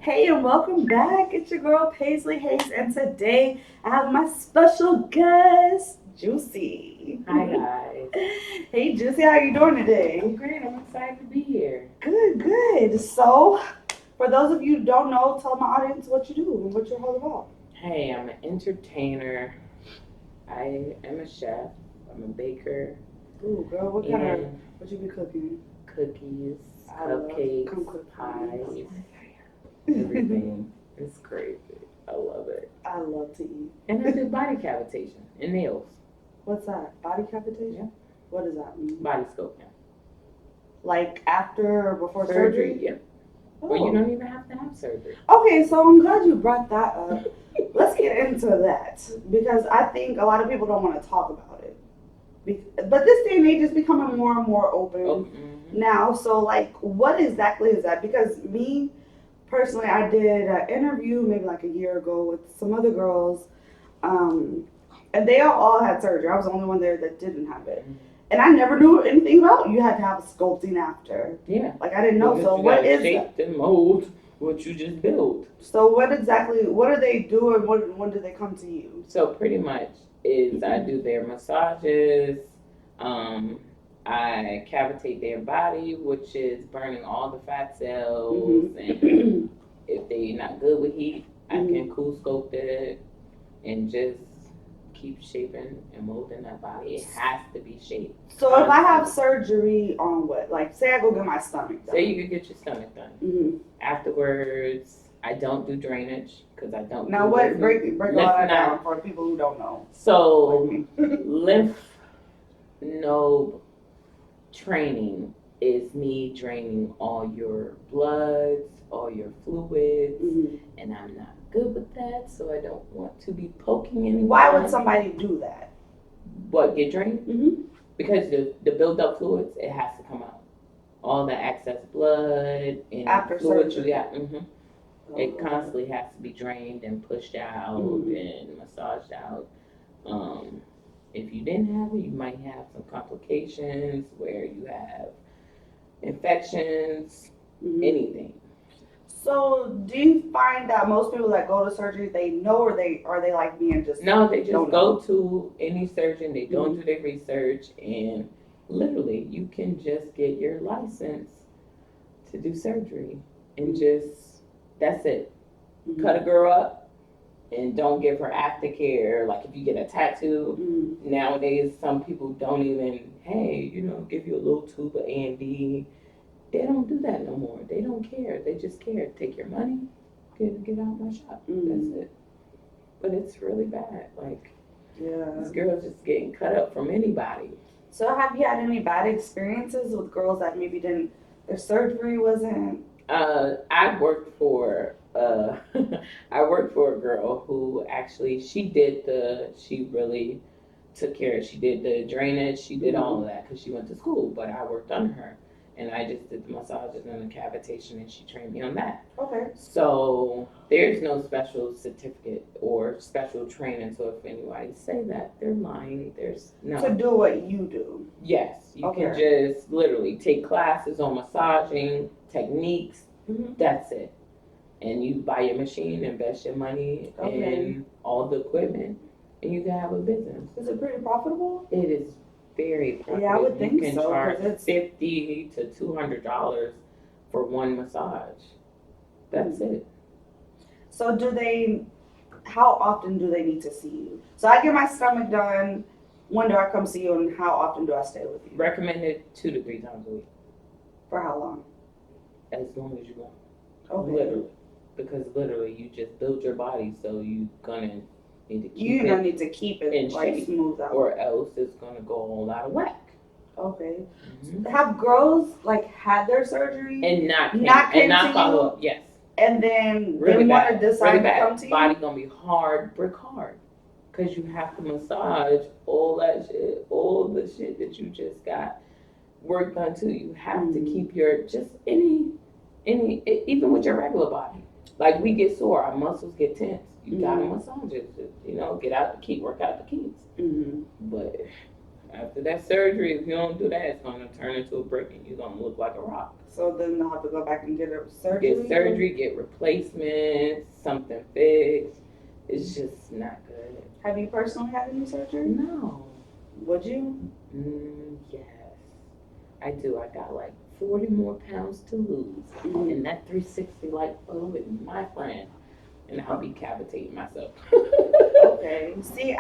Hey, and welcome back. It's your girl Paisley Hayes, and today I have my special guest, Juicy. Hi guys. Hey, Juicy, how you doing I'm today? great. I'm excited to be here. Good, good. So, for those of you who don't know, tell my audience what you do and what you're all about. Hey, I'm an entertainer. I am a chef. I'm a baker. Ooh, girl, what kind of And what you be cooking? cookies, I love come cupcakes, cook pies, for me. everything. It's crazy. I love it. I love to eat. And I do body cavitation and nails. What's that? Body cavitation? Yeah. What does that mean? Body sculpting. Like after or before surgery? Yeah. Or you don't even have to have surgery. Okay, so I'm glad you brought that up. Let's get into that because I think a lot of people don't want to talk about it. But this day and age is becoming more and more open now. So, like, what exactly is that? Because me personally, I did an interview maybe like a year ago with some other girls, um, and they all had surgery. I was the only one there that didn't have it. And I never knew anything about you had to have a sculpting after. Yeah. Like I didn't know. Because So you what gotta is shape that? and mold what you just built. So what exactly? What are they doing? When do they come to you? So pretty much is I do their massages. Um, I cavitate their body, which is burning all the fat cells. And if they're not good with heat, I can cool sculpt it and just keep shaping and molding that body. It has to be shaped. So if I have surgery on what? Like, say I go get my stomach done. Say you could get your stomach done. Afterwards, I don't do drainage because I don't. Now, what break all that down for people who don't know? So, lymph node training is me draining all your bloods, all your fluids, and I'm not good with that, so I don't want to be poking anyone. Why would somebody do that? What, get drained? Because the build up fluids, it has to come out. All the excess blood and after fluids surgery. You got. It constantly has to be drained and pushed out and massaged out. If you didn't have it, you might have some complications where you have infections, anything. So, do you find that most people that go to surgery, they know, or they like me and just no, they just go to any surgeon. They don't do their research, and literally, you can just get your license to do surgery, and just that's it. Cut a girl up, and don't give her aftercare. Like if you get a tattoo, nowadays some people don't even, hey, give you a little tube of A&D. They don't do that no more. They don't care. They just care. Take your money, get out my shop. That's it. But it's really bad. Like, this girl's just getting cut up from anybody. So have you had any bad experiences with girls that maybe didn't, their surgery wasn't? I worked for I worked for a girl who actually she really took care. She did the drainage. She did all of that because she went to school. But I worked under her, and I just did the massages and the cavitation, and she trained me on that. Okay. So there's no special certificate or special training. So if anybody say that, they're lying. There's no. To do what you do. Yes, you can just literally take classes on massaging techniques. That's it. And you buy your machine, invest your money in all the equipment, and you can have a business. Is it pretty profitable? It is very profitable. Yeah, I would think so. You can charge $50 to $200 for one massage. That's it. So how often do they need to see you? So I get my stomach done. When do I come see you, and how often do I stay with you? Recommended 2 to 3 times a week. For how long? As long as you want. Okay. Literally. Because literally you just build your body, so you're gonna need to keep You're gonna need to keep it in like shape, smooth out. or else it's gonna go all out of whack. Okay. Have girls like had their surgery and not follow up? Yes. And then really they want to decide to come to you? Body gonna be hard, brick hard, because you have to massage all that shit, all the shit that you just got work done to. You have to keep your just any even with your regular body. Like we get sore, our muscles get tense. You gotta massage it. Get out the key, work out the kinks. But After that surgery, if you don't do that, it's going to turn into a brick and you're going to look like a rock. So then they'll have to go back and get a surgery? Get surgery, get replacements, something fixed. It's just not good. Have you personally had any surgery? No. Would you? Yes. I do. I got like 40 more pounds to lose. Mm-hmm. And that 360 light bulb with my friend. And I'll be cavitating myself. Okay. See,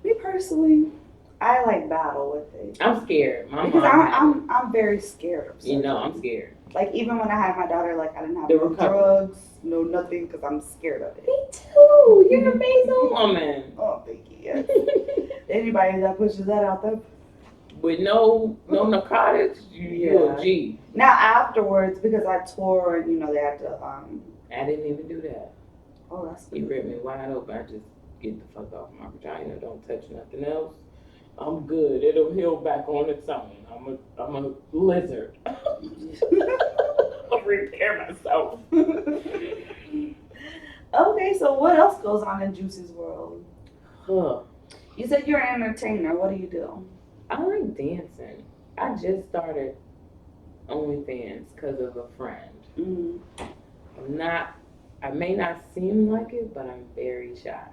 me personally, I like battle with it. I'm scared. Because I'm very scared of surgery. You know, I'm scared. Like, even when I had my daughter, like, I didn't have The no recovery. drugs, no nothing, because I'm scared of it. Me too. You're an amazing woman. Oh, thank you. Yes. Anybody that pushes that out there. With no narcotics, you're a G. Now, afterwards, because I tore and, they had to, I didn't even do that. Oh, that's He ripped me wide open. I just get the fuck off my vagina. Don't touch nothing else. I'm good. It'll heal back on its own. I'm a lizard. I'll repair myself. Okay, so what else goes on in Juicy's world? Huh. You said you're an entertainer. What do you do? I like dancing. I just started Onlyfans because of a friend. Mm-hmm. I may not seem like it, but I'm very shy.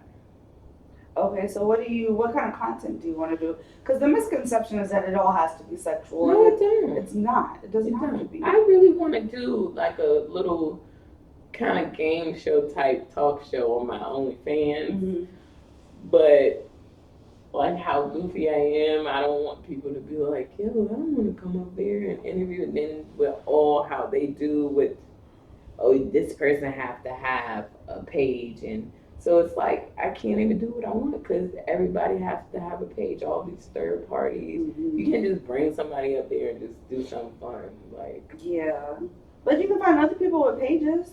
Okay, so what kind of content do you want to do? Because the misconception is that it all has to be sexual. No, it don't. It's not. It doesn't have to be. I really want to do like a little kind of game show type talk show on my OnlyFans. Mm-hmm. But like how goofy I am, I don't want people to be like, yo, I don't want to come up there and interview. And then with all how they do with, oh, this person have to have a page. And so it's like, I can't even do what I want because everybody has to have a page, all these third parties. Mm-hmm. You can't just bring somebody up there and just do something fun. Like, yeah. But you can find other people with pages.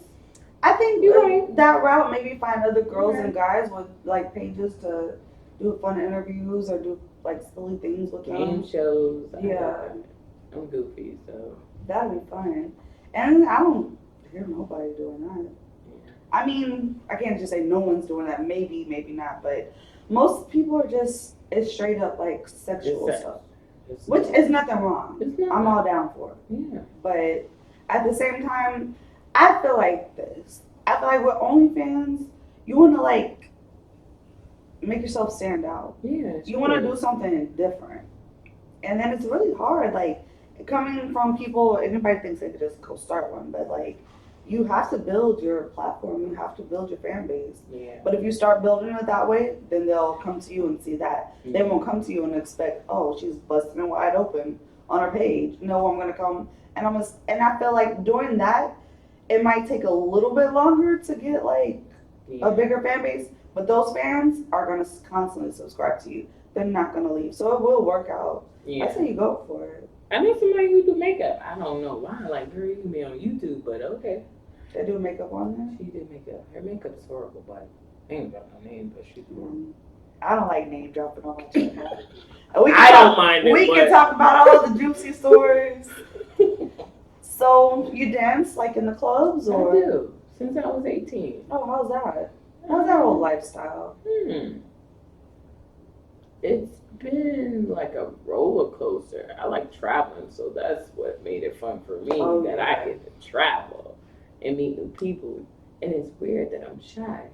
I think You're right. that route, maybe find other girls Right. and guys with like pages to do fun interviews or do like silly things with game them. shows. Yeah. I'm goofy, so. That'd be fun. And I don't hear nobody doing that. Yeah. I mean, I can't just say no one's doing that. Maybe, maybe not. But most people are it's straight up like sexual It's stuff. It's Which is nothing wrong. It's not. I'm all down for it. Yeah. But at the same time, I feel like this. I feel like with OnlyFans, you want to like make yourself stand out. Yeah. You want to do something different. And then it's really hard. Like, coming from people, anybody thinks they could just go start one. But, like, you have to build your platform. You have to build your fan base. Yeah. But if you start building it that way, then they'll come to you and see that. Mm-hmm. They won't come to you and expect, oh, she's busting it wide open on her page. No, I'm going to come. And I feel like doing that, it might take a little bit longer to get, like, a bigger fan base. But those fans are going to constantly subscribe to you. They're not going to leave. So it will work out. Yeah. I say you go for it. I know somebody who do makeup. I don't know why. Like, girl, you can be on YouTube, but okay. They do makeup on there? She did makeup. Her makeup's horrible, but I ain't got no name, but she's horrible. I don't like name dropping on my channel. I don't mind it. We can talk about all the juicy stories. So, you dance like in the clubs? Or? I do. Since I was 18. Oh, how's that? How's that whole lifestyle? It's been like a roller coaster. I like traveling, so that's what made it fun for me. I get to travel and meet new people. And it's weird that I'm shy.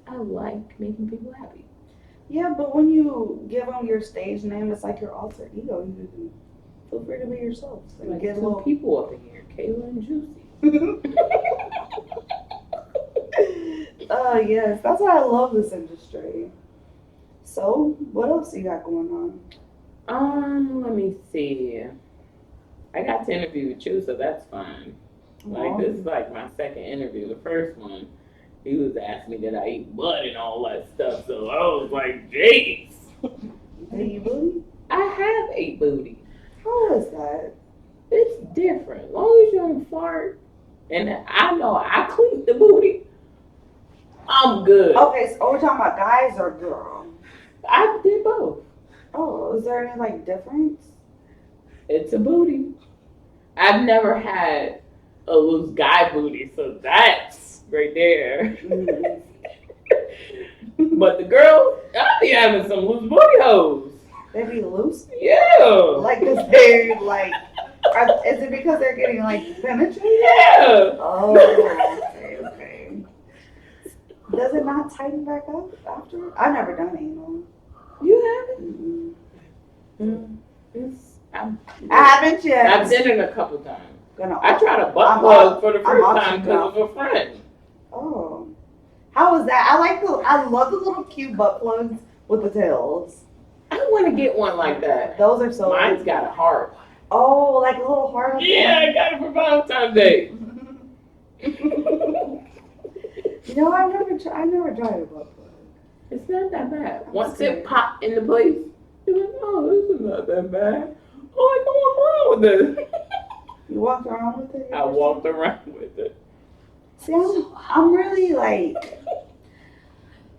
I like making people happy. Yeah, but when you give them your stage name, it's like your alter ego. You can feel free to be yourself. And Like get two little people up in here, Kayla and Juicy. Yes, that's why I love this industry. So, what else you got going on? Let me see. I got to interview with you, so that's fine. Like, this is like my second interview. The first one, he was asking me did I eat butt and all that stuff, so I was like, jeez. Did you booty? I have ate booty. How is that? It's different. As long as you don't fart, and I know I clean the booty, I'm good. Okay, so we're talking about guys or girls? I did both. Oh, is there any, like, difference? It's a booty. I've never had a loose guy booty, so that's right there. Mm-hmm. But the girls, I be having some loose booty hoes. They be loose? Yeah. Like, cause they like, is it because they're getting like penetrated? Yeah. Oh, okay. Does it not tighten back up after? I've never done anal. You haven't? I haven't yet. I've done it a couple times. Gonna, I tried a butt plug for the first time because of a friend. Oh, how was that? I love the little cute butt plugs with the tails. I want to get one like that. Those are so. Mine's got a heart. Oh, like a little heart. Yeah, I got it for Valentine's Day. No, I never tried a butt plug. It's not that bad. Once it popped into place, you're like, oh, this is not that bad. Oh, I can walk around with this. You walked around with it? I walked around with it. See, I'm really like,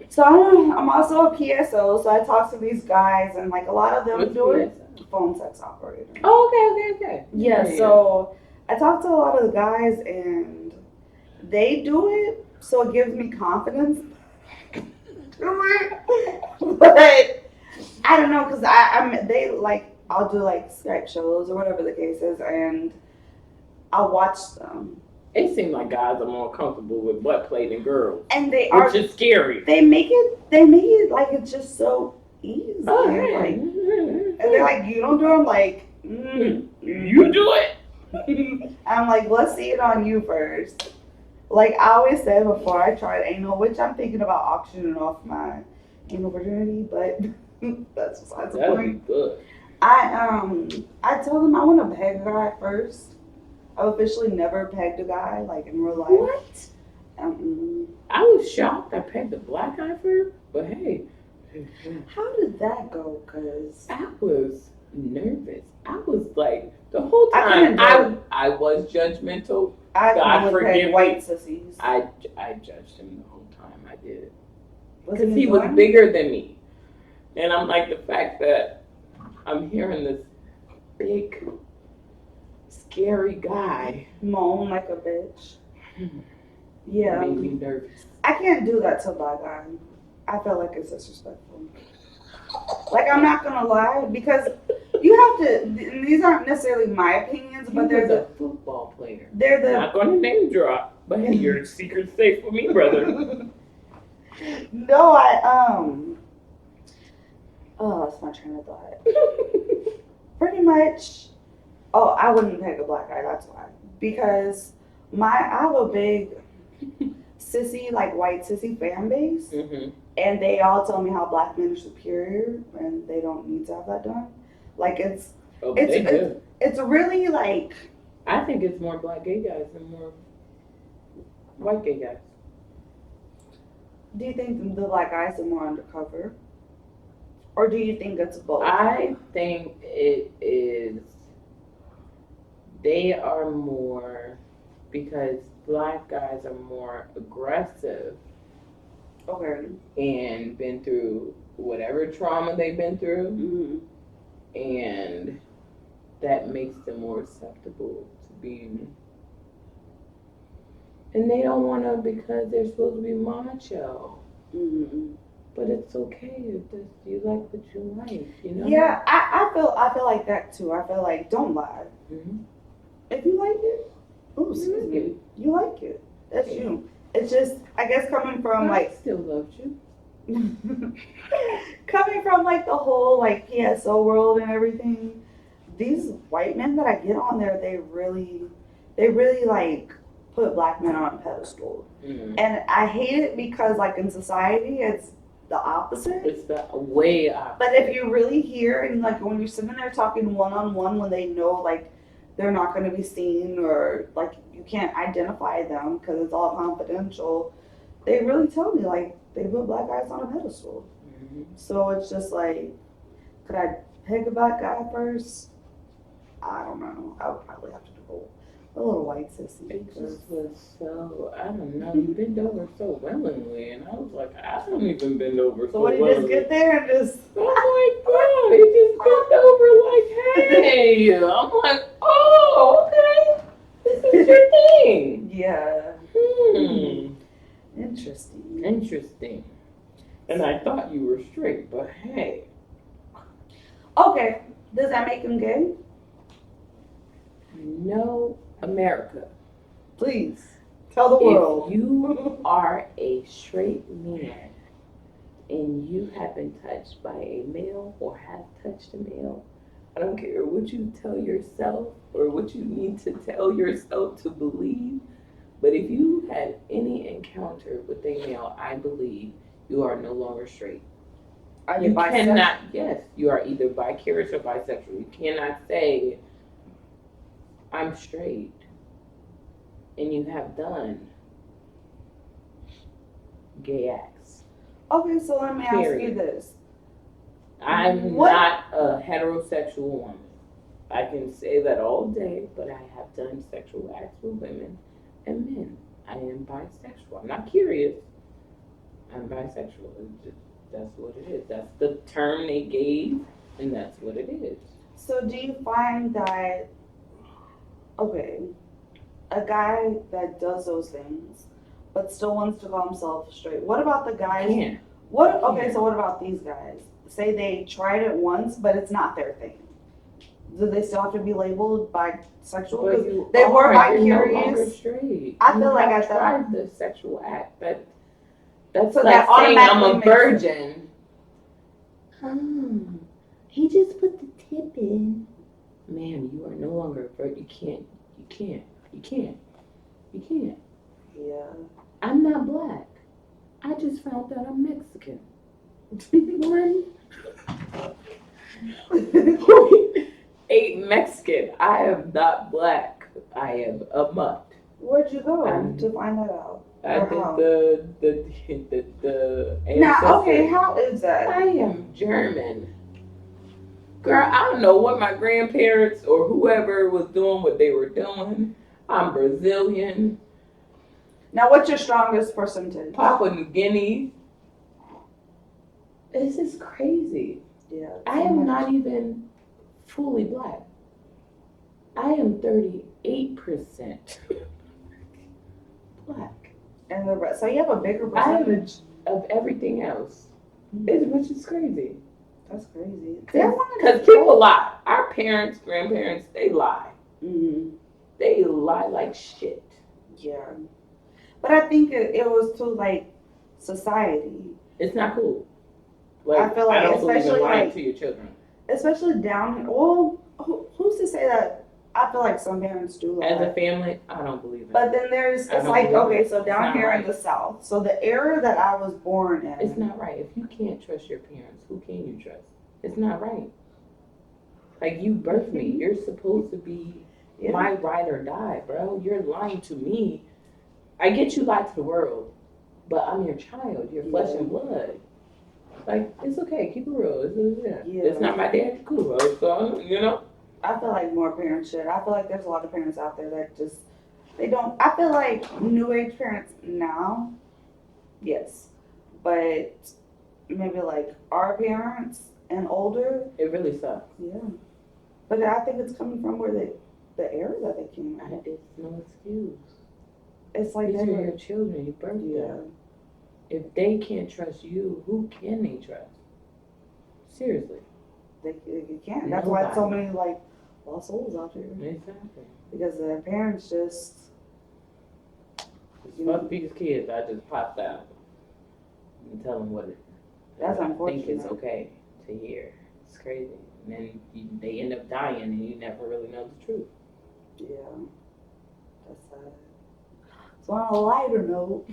so I'm also a PSO, so I talk to these guys, and like a lot of them do it. Phone sex operator. Oh, okay. Yeah, so I talk to a lot of the guys, and they do it, so it gives me confidence. But I don't know, cause they like, I'll do like Skype shows or whatever the case is, and I'll watch them. It seems like guys are more comfortable with butt play than girls, and they which is scary. They make it like it's just so easy. Oh, like, and they're like, you don't do them, like, you do it. I'm like, let's see it on you first. Like I always said before I tried anal, which I'm thinking about auctioning off my anal virginity, but that's besides the point. Good. I told them I want to peg a guy first. I've officially never pegged a guy like in real life. What? I was shocked I pegged a black guy first, but hey. How did that go? Cause I was nervous. I was like the whole time I was jjudgmental. God forgive white sissies. I judged him the whole time. I did because he was bigger than me, and I'm like the fact that I'm hearing this big, scary guy moan like a bitch. Yeah, made me nervous. I can't do that to a black guy. I feel like it's disrespectful. Like, I'm not gonna lie, because you have to. These aren't necessarily my opinions, but they're the football player. They're the. Not gonna name drop, but hey, your secret's safe with me, brother. No, oh, that's my train of thought. Pretty much. Oh, I wouldn't pick a black guy. That's why, because I have a big sissy, like white sissy fan base. Mm-hmm. And they all tell me how black men are superior and they don't need to have that done. Like it's really like. I think it's more black gay guys than more white gay guys. Do you think the black guys are more undercover? Or do you think it's both? I think it is. They are more because black guys are more aggressive. Okay. And been through whatever trauma they've been through. Mm-hmm. And that makes them more susceptible to being. And they don't want to because they're supposed to be macho. Mm-hmm. But it's okay if you like what you like, you know? Yeah, I feel like that too. I feel like, don't lie. Mm-hmm. If you like it, excuse me, you like it. That's you. It's just, I guess, coming from I still loved you. Coming from like the whole like PSO world and everything, these white men that I get on there, they really like put black men on a pedestal. Mm-hmm. And I hate it because like in society, it's the opposite. It's the way opposite. But if you really hear and like when you're sitting there talking one-on-one when they know like they're not going to be seen or like you can't identify them because it's all confidential, they really tell me like they put black guys on a pedestal. Mm-hmm. So it's just like, could I pick a black guy first? I don't know. I would probably have to do a little white sissy. It just was so, I don't know, you bend over so willingly, and I was like, I don't even bend over so what, willingly. So what, you just get there and just... Oh my God, he just bent over like, hey. I'm like, oh, okay, this is your thing. Yeah. Interesting. Interesting. And I thought you were straight, but hey. Okay, does that make him gay? No, America. Please tell the world. If you are a straight man and you have been touched by a male or have touched a male, I don't care what you tell yourself or what you need to tell yourself to believe, but if you had any encounter with a male, I believe you are no longer straight. Are you You bisexual? cannot, yes, you are either vicarious or bisexual. You cannot say, I'm straight, and you have done gay acts. Okay, so let me ask you Period. this. I'm What- not a heterosexual woman. I can say that all day, but I have done sexual acts with women and men. I am bisexual. I'm not curious. I'm bisexual. That's what it is. That's the term they gave, and that's what it is. So do you find that, okay, a guy that does those things but still wants to call himself straight, what about the guys? Can't. What? Okay, so what about these guys? Say they tried it once, but it's not their thing. Do they still have to be labeled bisexual? But 'Cause you they were are, you're no longer bi-curious. straight. I feel You like have at that- tried the sexual act. That's So like that saying I'm a automatically makes virgin. He just put the tip in. Ma'am, you are no longer a virgin. You can't. Yeah. I'm not black. I just found out I'm Mexican. One. Ain't Mexican. I am not black. I am a mutt. Where'd you go I'm- to find that out? I Or did how? the Now, okay, ancestors. how is that? I am German. Girl, I don't know what my grandparents or whoever was doing what they were doing. I'm Brazilian, Now, what's your strongest percentage? Papua New Guinea. This is crazy. Yeah. I am not even fully black. I am 38% black. And the rest. So you have a bigger I am percentage. of everything else, which is crazy. That's crazy. See, I wanted Because to- people lie. Our parents, grandparents, they lie. Mhm. They lie like shit. Yeah. But I think it was to like society, It's not cool. Like, I feel like don't believe in especially, lying like- to your children. especially down here. Well, who's to say that? I feel like some parents do lie. As a family, I don't believe in But it. then there's, I it's don't like, believe okay, it. so It's down not here in right. the South, so the era that I was born in. It's not right. If you can't trust your parents, who can you trust? It's not right. Like, you birthed me. You're supposed to be Yeah. my ride or die, bro. You're lying to me. I get you lied to the world, but I'm your child. You're flesh and blood. Like, it's okay. Keep it real. It's not my dad. Cool. So, you know? I feel like more parents should. I feel like there's a lot of parents out there that just, they don't, I feel like new age parents now, yes, but maybe like our parents and older, It really sucks. yeah. But I think it's coming from where the era that they came out. It's no excuse. It's like These they are were, your children. You birthed yeah. them. If they can't trust you, who can they trust? Seriously. They can't. That's why so Nobody. many like lost souls out here Exactly. because their parents just. Fuck these kids. I just popped out and tell them what it. That's I think it's unfortunate. okay to hear. It's crazy. And then they end up dying and you never really know the truth. Yeah, that's sad. So on a lighter note,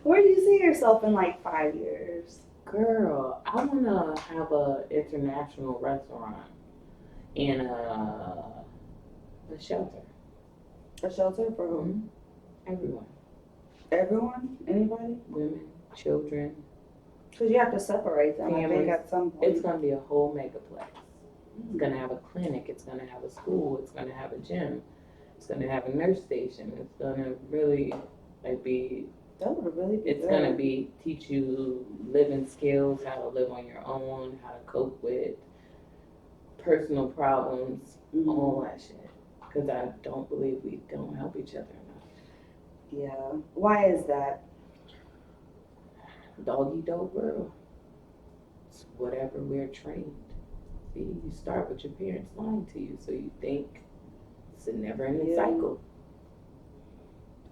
where do you see yourself in like 5 years? Girl, I want to have a international restaurant and a shelter. A shelter for whom? Everyone. Everyone? Anybody? Women, children. Because you have to separate them. I think Families. at some point. It's going to be a whole megaplex. It's going to have a clinic. It's going to have a school. It's going to have a gym. It's going to have a nurse station. It's going to really be. That would really be. It's going to be teach you living skills, how to live on your own, how to cope with personal problems, all that shit. Because I don't believe we don't help each other enough. Yeah. Why is that? Doggy dog world. It's whatever we're trained. See, you start with your parents lying to you, so you think it's a never-ending cycle.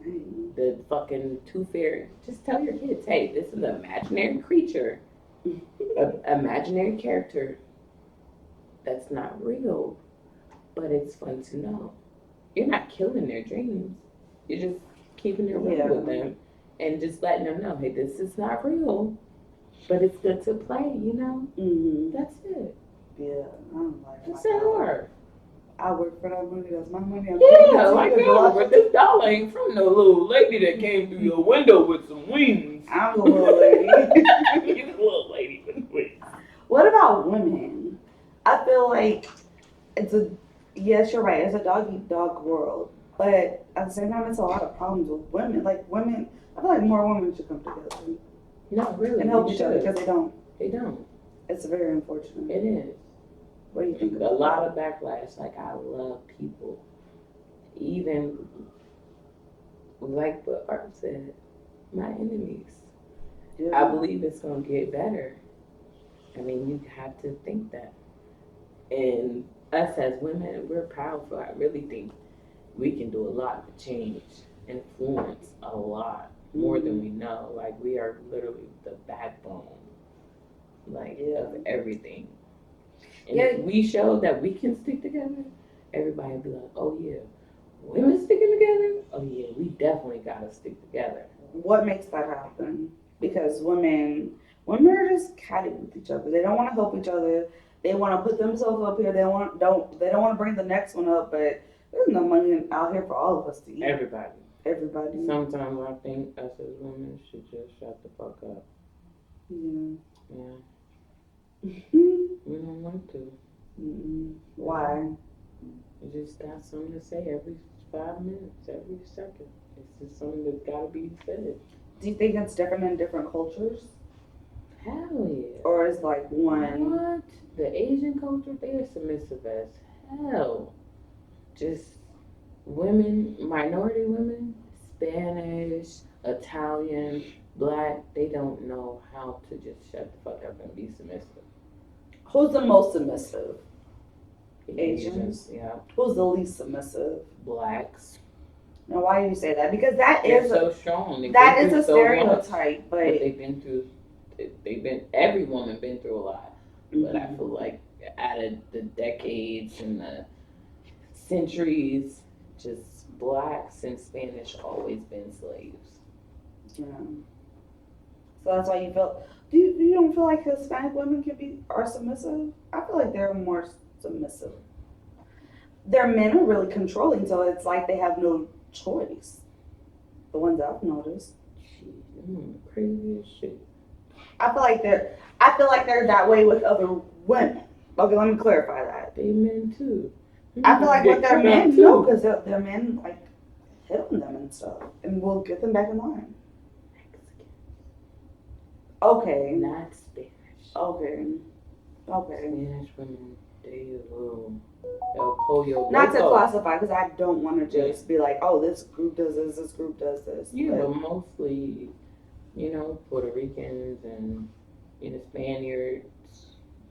The fucking tooth fairy. Just tell your kids, hey, this is an imaginary creature, an imaginary character that's not real, but it's fun to know. You're not killing their dreams. You're just keeping it real with them and just letting them know, hey, this is not real, but it's good to play, you know? Mm-hmm. That's it. Yeah, I don't like It's that hard. I work for that money. That's my money. Like, but this dollar ain't from no little lady that came through your window with some wings. I'm the little lady. You're the little lady with wings. What about women? I feel like yes, you're right. It's a dog eat dog world, but at the same time, it's a lot of problems with women. Like women, I feel like more women should come together. No, really, and help each other because they don't. They don't. It's very unfortunate. It is. What do you think? A lot of backlash. Like, I love people. Even like what Art said, my enemies. Yeah. I believe it's gonna get better. I mean, you have to think that. And us as women, we're powerful. I really think we can do a lot to change, influence a lot more than we know. Like, we are literally the backbone, of everything. And if we show that we can stick together, everybody will be like, oh yeah, women sticking together? Oh yeah, we definitely gotta stick together. What makes that happen? Because women are just catty with each other. They don't want to help each other. They want to put themselves up here. They don't want to bring the next one up. But there's no money out here for all of us to eat. Everybody. Sometimes I think us as women should just shut the fuck up. Yeah. We don't want to. Why? You just got something to say every 5 minutes, every second. It's just something that's got to be said. Do you think it's different in different cultures? Hell yeah. Or is like one? What? The Asian culture, they're submissive as hell. Just women, minority women, Spanish, Italian, Black, they don't know how to just shut the fuck up and be submissive. Who's the most submissive? Asians. Yeah. Who's the least submissive? Blacks. Now, why do you say that? Because that They're is so strong. That is a stereotype, but they've been through. Every woman been through a lot. But I feel like out of the decades and the centuries, just Blacks and Spanish always been slaves. Yeah. So that's why you feel. Do you don't feel like Hispanic women are submissive? I feel like they're more submissive. Their men are really controlling, so it's like they have no choice. The ones I've noticed. Crazy as shit. I feel like they're that way with other women. Okay, let me clarify that. They men too. I feel like with their men, no, because their men like hit on them and stuff, and we'll get them back in line. Okay. Not Spanish. Okay. Spanish women, they'll pull your not to classify, because I don't want to just be like, oh, this group does this group does this. Yeah, but mostly, Puerto Ricans and Spaniards,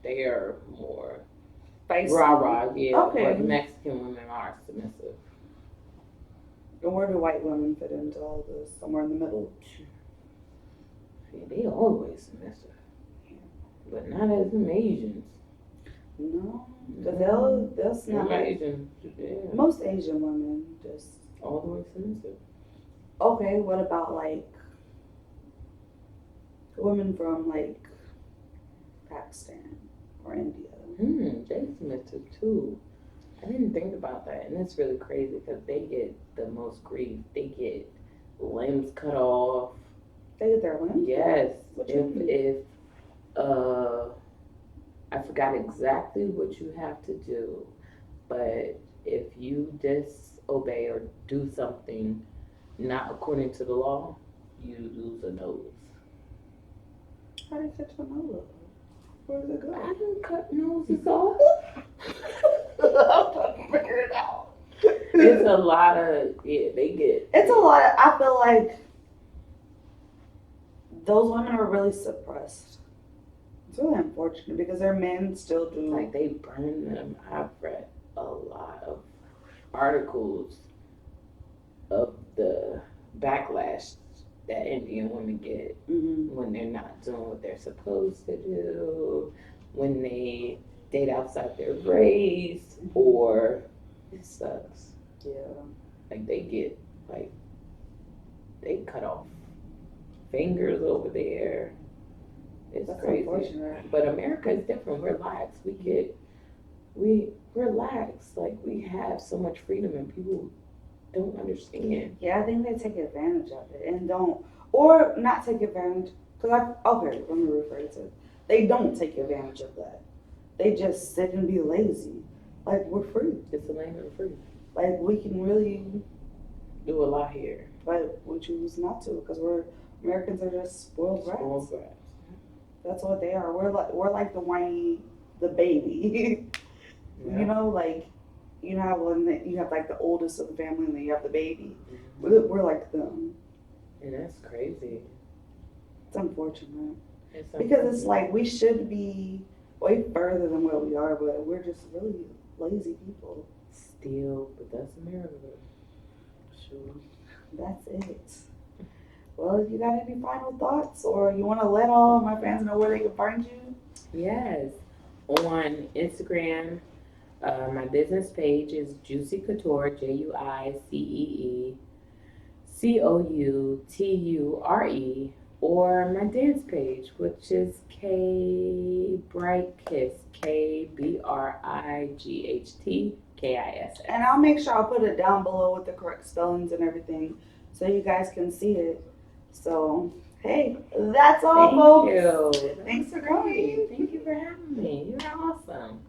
they are more rah-rah, yeah. Okay. But Mexican women are submissive. And where do white women fit into all this? Somewhere in the middle? Yeah, they always submissive. But not as them Asians. No, because they'll snap. Asian, yeah. Most Asian women just all the way submissive. Okay, what about like women from like Pakistan or India? They submissive too. I didn't think about that, and it's really crazy because they get the most grief. They get limbs cut off. They get their limbs? Yes. If I forgot exactly what you have to do, but if you disobey or do something not according to the law, you lose a nose. How do you cut your nose? Where does it go? I don't cut noses off. I'm trying to figure it out. It's a lot of, they get. It's a lot of, I feel like those women are really suppressed. It's really unfortunate because their men still do. Like they burn them. I've read a lot of articles of the backlash that Indian women get when they're not doing what they're supposed to do, when they date outside their race, or it sucks. Yeah. Like they cut off fingers over there. It's That's crazy. unfortunate. But America is different. We're lax. We're lax. Like we have so much freedom and people don't understand. Yeah, I think they take advantage of it and don't, or not take advantage. Okay, let me rephrase it. They don't take advantage of that. They just sit and be lazy. Like we're free. It's a land of free. Like we can really Do a lot here. but we choose not to because Americans are just spoiled brats. Spoiled brats. That's what they are. We're like the whiny, the baby. Yeah. You know, like you know how when you have like the oldest of the family and then you have the baby. We're like them. And that's crazy. It's unfortunate It's because it's like we should be way further than where we are, but we're just really lazy people. still, but that's America. Sure. That's it. Well, you got any final thoughts, or you want to let all my fans know where they can find you? Yes. On Instagram, my business page is Juicy Couture, JuicyCouture, or my dance page, which is K Brightkiss, KBRIGHTKISS. And I'll make sure I'll put it down below with the correct spellings and everything, so you guys can see it. So, hey, that's all, folks. Thank you. Thanks for coming. Thank you for having me. You're awesome.